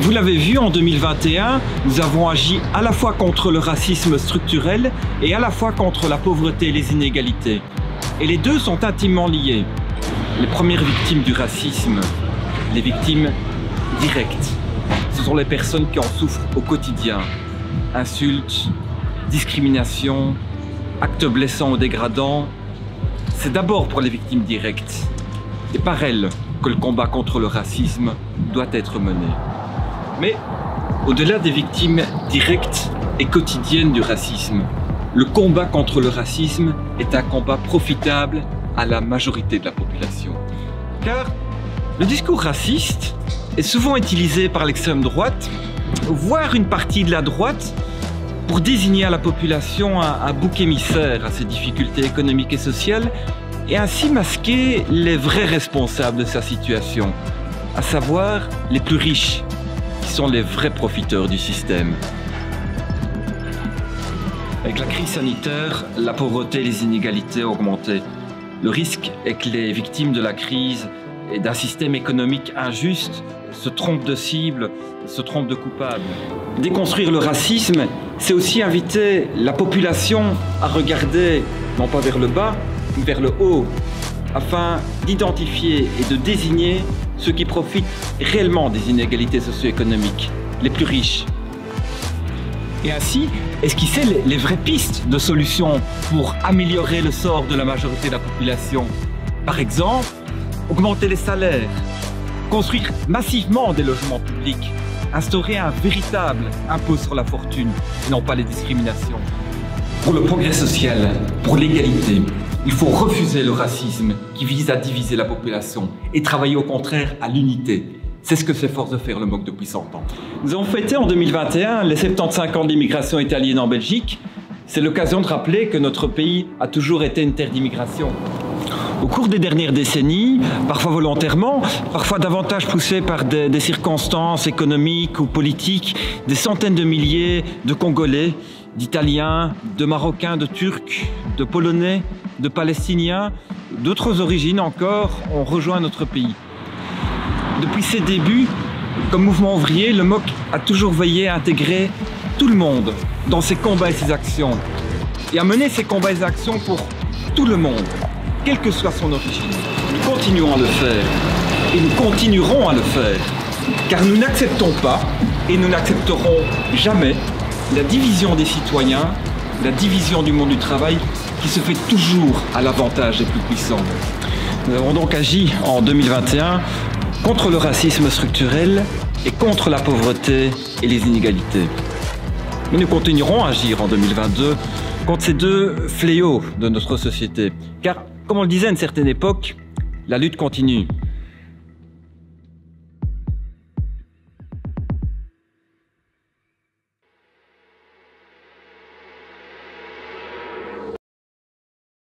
Vous l'avez vu, en 2021, nous avons agi à la fois contre le racisme structurel et à la fois contre la pauvreté et les inégalités. Et les deux sont intimement liés. Les premières victimes du racisme, les victimes directes, ce sont les personnes qui en souffrent au quotidien. Insultes, discrimination, actes blessants ou dégradants, c'est d'abord pour les victimes directes et par elles que le combat contre le racisme doit être mené. Mais au-delà des victimes directes et quotidiennes du racisme, le combat contre le racisme est un combat profitable à la majorité de la population. Car le discours raciste est souvent utilisé par l'extrême droite, voire une partie de la droite, pour désigner à la population un bouc émissaire à ses difficultés économiques et sociales et ainsi masquer les vrais responsables de sa situation, à savoir les plus riches, qui sont les vrais profiteurs du système. Avec la crise sanitaire, la pauvreté et les inégalités ont augmenté. Le risque est que les victimes de la crise et d'un système économique injuste se trompent de cible, se trompent de coupable. Déconstruire le racisme, c'est aussi inviter la population à regarder, non pas vers le bas, mais vers le haut, afin d'identifier et de désigner ceux qui profitent réellement des inégalités socio-économiques, les plus riches. Et ainsi, esquisser les vraies pistes de solutions pour améliorer le sort de la majorité de la population. Par exemple, augmenter les salaires, construire massivement des logements publics, instaurer un véritable impôt sur la fortune et non pas les discriminations. Pour le progrès social, pour l'égalité, il faut refuser le racisme qui vise à diviser la population et travailler au contraire à l'unité. C'est ce que s'efforce de faire le MOC depuis 100 ans. Nous avons fêté en 2021 les 75 ans de l'immigration italienne en Belgique. C'est l'occasion de rappeler que notre pays a toujours été une terre d'immigration. Au cours des dernières décennies, parfois volontairement, parfois davantage poussés par des circonstances économiques ou politiques, des centaines de milliers de Congolais, d'Italiens, de Marocains, de Turcs, de Polonais, de Palestiniens, d'autres origines encore, ont rejoint notre pays. Depuis ses débuts, comme mouvement ouvrier, le MOC a toujours veillé à intégrer tout le monde dans ses combats et ses actions, et à mener ses combats et ses actions pour tout le monde, quelle que soit son origine. Nous continuons à le faire, et nous continuerons à le faire, car nous n'acceptons pas, et nous n'accepterons jamais, la division des citoyens, la division du monde du travail, qui se fait toujours à l'avantage des plus puissants. Nous avons donc agi en 2021 contre le racisme structurel et contre la pauvreté et les inégalités. Mais nous continuerons à agir en 2022 contre ces deux fléaux de notre société. Car, comme on le disait à une certaine époque, la lutte continue.